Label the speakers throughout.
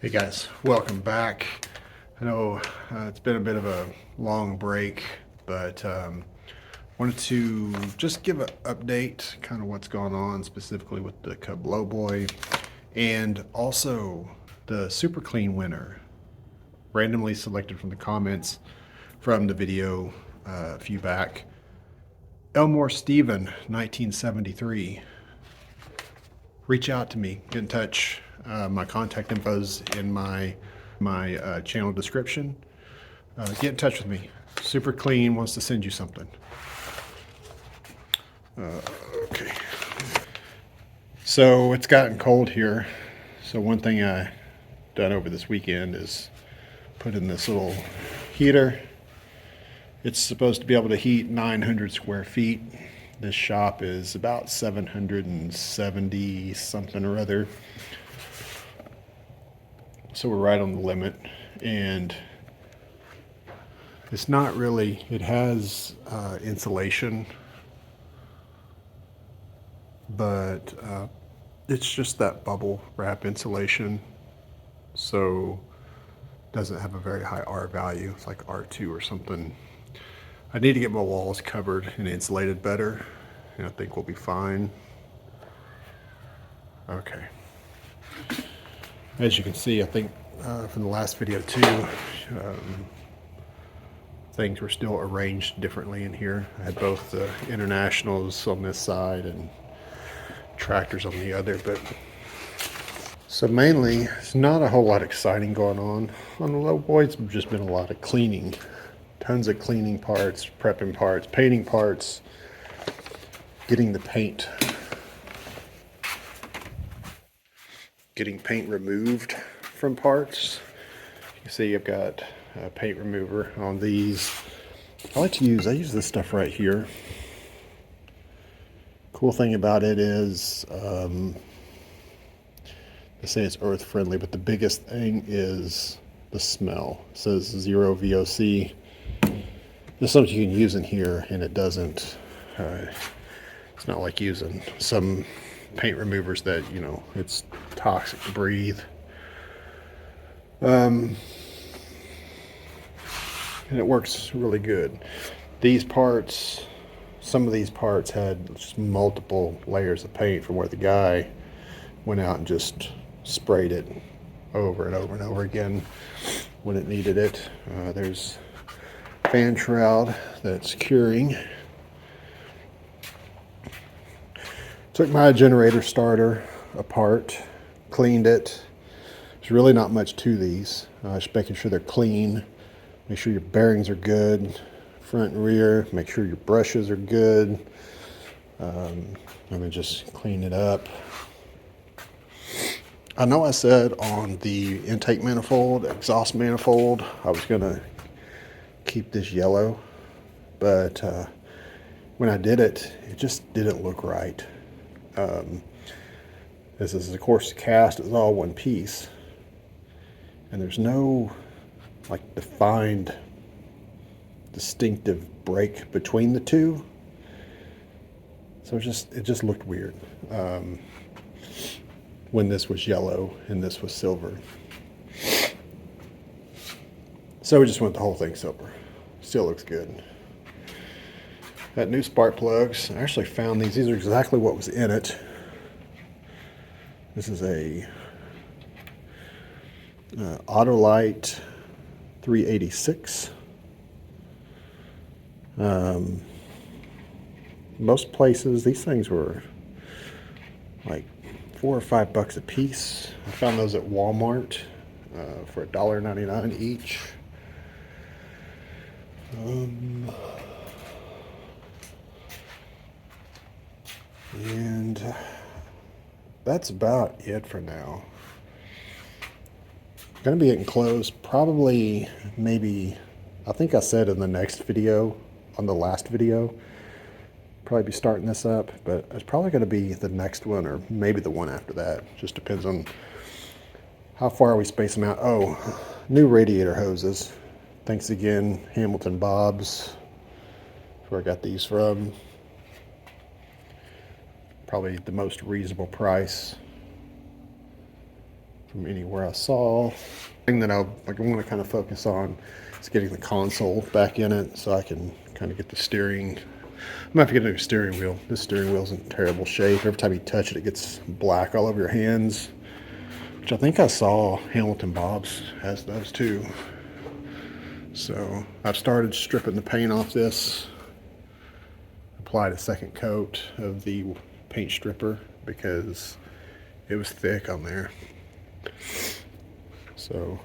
Speaker 1: Hey guys, welcome back. I know it's been a bit of a long break, but wanted to just give an update, kind of what's going on specifically with the Cub Lo-boy, and also the super clean winner, randomly selected from the comments from the video a few back. Elmore Steven, 1973. Reach out to me, get in touch. My contact info's in my channel description. Get in touch with me. Super Clean wants to send you something. Okay. So it's gotten cold here. So one thing I done over this weekend is put in this little heater. It's supposed to be able to heat 900 square feet. This shop is about 770 something or other. So we're right on the limit, and it's not really, it has insulation, but it's just that bubble wrap insulation, so doesn't have a very high R value. It's like R2 or something. I need to get my walls covered and insulated better, and I think we'll be fine. Okay. As you can see, I think from the last video too, things were still arranged differently in here. I had both the Internationals on this side and tractors on the other, but so mainly it's not a whole lot exciting going on the Lo-boy. It's just been a lot of cleaning, tons of cleaning parts, prepping parts, painting parts, getting the paint, getting paint removed from parts. You see I've got a paint remover on these. I use this stuff right here. Cool thing about it is they say it's earth friendly, but the biggest thing is the smell. It says 0 VOC. There's something you can use in here, and it doesn't. It's not like using some paint removers that, you know, it's toxic to breathe. And it works really good. These parts, some of these parts had just multiple layers of paint from where the guy went out and just sprayed it over and over and over again when it needed it. There's fan shroud that's curing. Took my generator starter apart, cleaned it. There's really not much to these. Just making sure they're clean. Make sure your bearings are good, front and rear. Make sure your brushes are good. I'm gonna just clean it up. I know I said on the intake manifold, exhaust manifold, I was gonna keep this yellow, but when I did it, it just didn't look right. This is, of course, cast is all one piece, and there's no like defined, distinctive break between the two. So it just looked weird when this was yellow and this was silver. So we just went the whole thing silver. Still looks good. Got new spark plugs. I actually found these. These are exactly what was in it. This is a Autolite 386. Most places, these things were like $4 or $5 a piece. I found those at Walmart for $1.99 each. And that's about it for now. Gonna be getting close, probably, maybe, I think I said in the next video, on the last video, probably be starting this up, but it's probably gonna be the next one or maybe the one after that. Just depends on how far we space them out. Oh, new radiator hoses. Thanks again, Hamilton Bob's, where I got these from. Probably the most reasonable price. from anywhere I saw. The thing that I want to kind of focus on is getting the console back in it so I can kind of get the steering. I'm gonna have to get a new steering wheel. This steering wheel's in terrible shape. Every time you touch it, it gets black all over your hands, which I think I saw Hamilton Bob's has those too. So I've started stripping the paint off this. Applied a second coat of the paint stripper because it was thick on there. So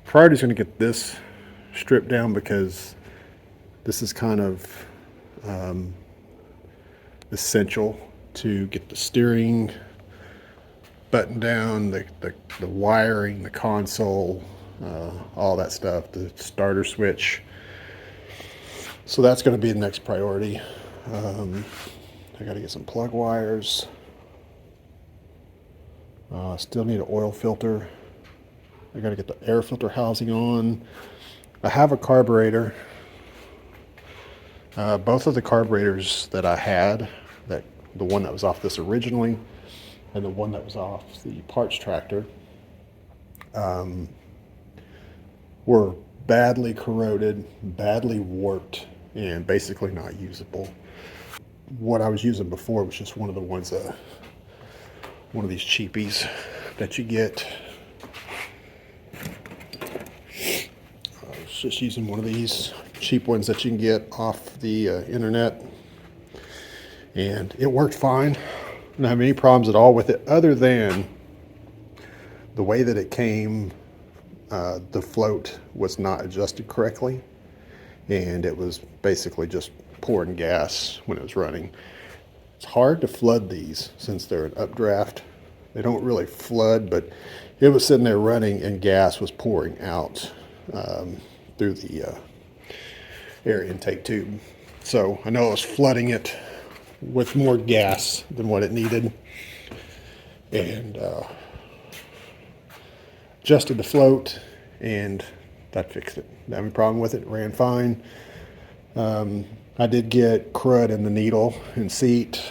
Speaker 1: priority's going to get this stripped down because this is kind of essential to get the steering button down, the wiring, the console, all that stuff, the starter switch. So that's going to be the next priority. I got to get some plug wires. Still need an oil filter. I got to get the air filter housing on. I have a carburetor. Both of the carburetors that I had, the one that was off this originally and the one that was off the parts tractor, were badly corroded, badly warped, and basically not usable. What I was using before was just one of the ones, one of these cheapies that you get. I was just using one of these cheap ones that you can get off the internet, and it worked fine. Didn't have any problems at all with it, other than the way that it came. The float was not adjusted correctly, and it was basically just pouring gas when it was running. It's hard to flood these since they're an updraft. They don't really flood, but it was sitting there running and gas was pouring out through the air intake tube. So I know I was flooding it with more gas than what it needed, and adjusted the float, and that fixed it. Didn't have any problem with it. It ran fine. I did get crud in the needle and seat.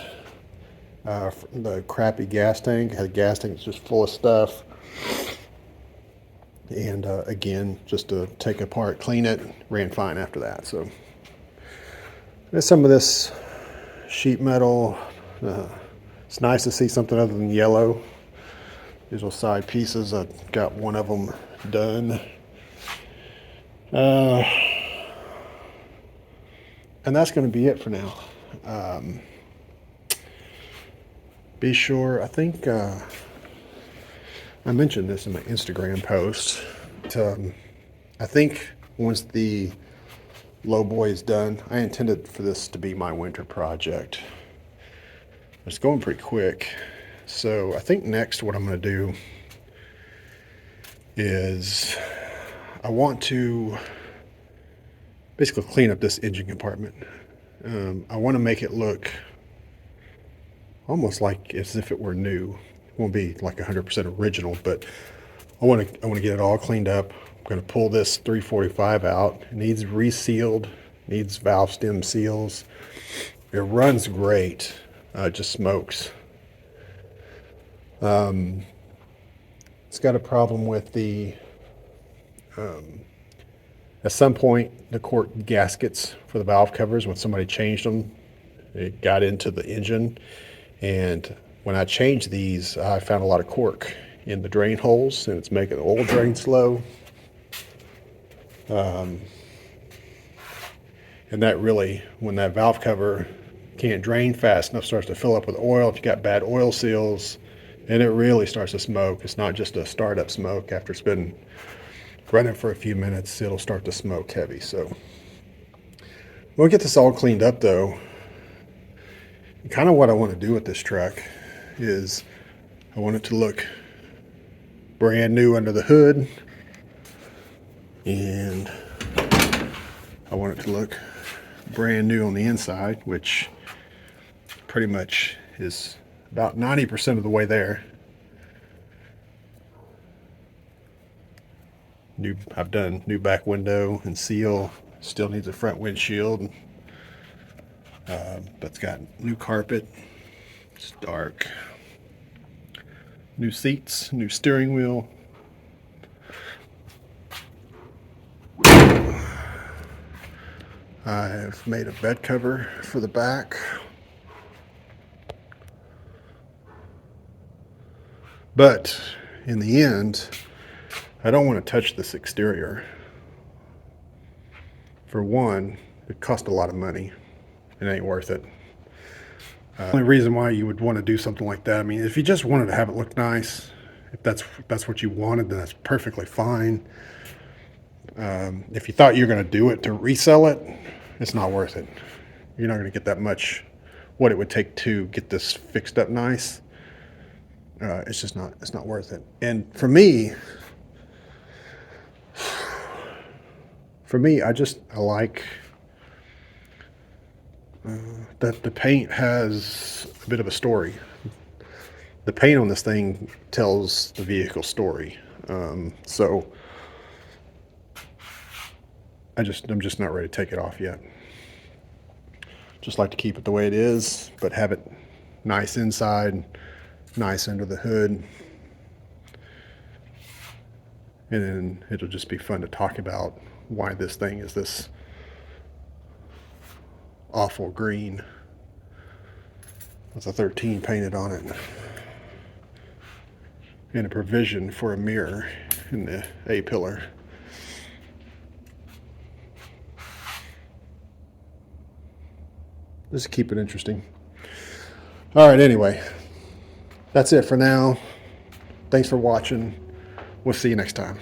Speaker 1: The crappy gas tank had a gas tank that's just full of stuff. And again, just to take it apart, clean it, ran fine after that. So there's some of this sheet metal. It's nice to see something other than yellow. These little side pieces, I got one of them done. And that's going to be it for now. Be sure, I think I mentioned this in my Instagram post. I think once the Lo-boy is done, I intended for this to be my winter project. It's going pretty quick. So I think next what I'm going to do is I want to basically clean up this engine compartment. I want to make it look almost like as if it were new. It won't be like 100% original, but I want to get it all cleaned up. I'm going to pull this 345 out. It needs resealed, needs valve stem seals. It runs great, it just smokes. It's got a problem with the at some point the cork gaskets for the valve covers, when somebody changed them, it got into the engine, and when I changed these, I found a lot of cork in the drain holes, and it's making the oil drain slow. And that really, when that valve cover can't drain fast enough, starts to fill up with oil, if you got bad oil seals, and it really starts to smoke. It's not just a startup smoke. After it's been running for a few minutes, it'll start to smoke heavy. So we'll get this all cleaned up though. Kind of what I want to do with this truck is I want it to look brand new under the hood, and I want it to look brand new on the inside, which pretty much is about 90% of the way there. I've done new back window and seal. Still needs a front windshield. That's got new carpet. It's dark. new seats, new steering wheel. I've made a bed cover for the back. But in the end, I don't want to touch this exterior. For one, it cost a lot of money. It ain't worth it. The only reason why you would want to do something like that, I mean, if you just wanted to have it look nice, if that's what you wanted, then that's perfectly fine. If you thought you were going to do it to resell it, it's not worth it. You're not going to get that much what it would take to get this fixed up nice. It's not worth it. And for me, I like that the paint has a bit of a story. The paint on this thing tells the vehicle story. So I'm just not ready to take it off yet. Just like to keep it the way it is, but have it nice inside, nice under the hood. And then it'll just be fun to talk about why this thing is this awful green with a 13 painted on it. And a provision for a mirror in the A-pillar. Just keep it interesting. All right, anyway, that's it for now. Thanks for watching. We'll see you next time.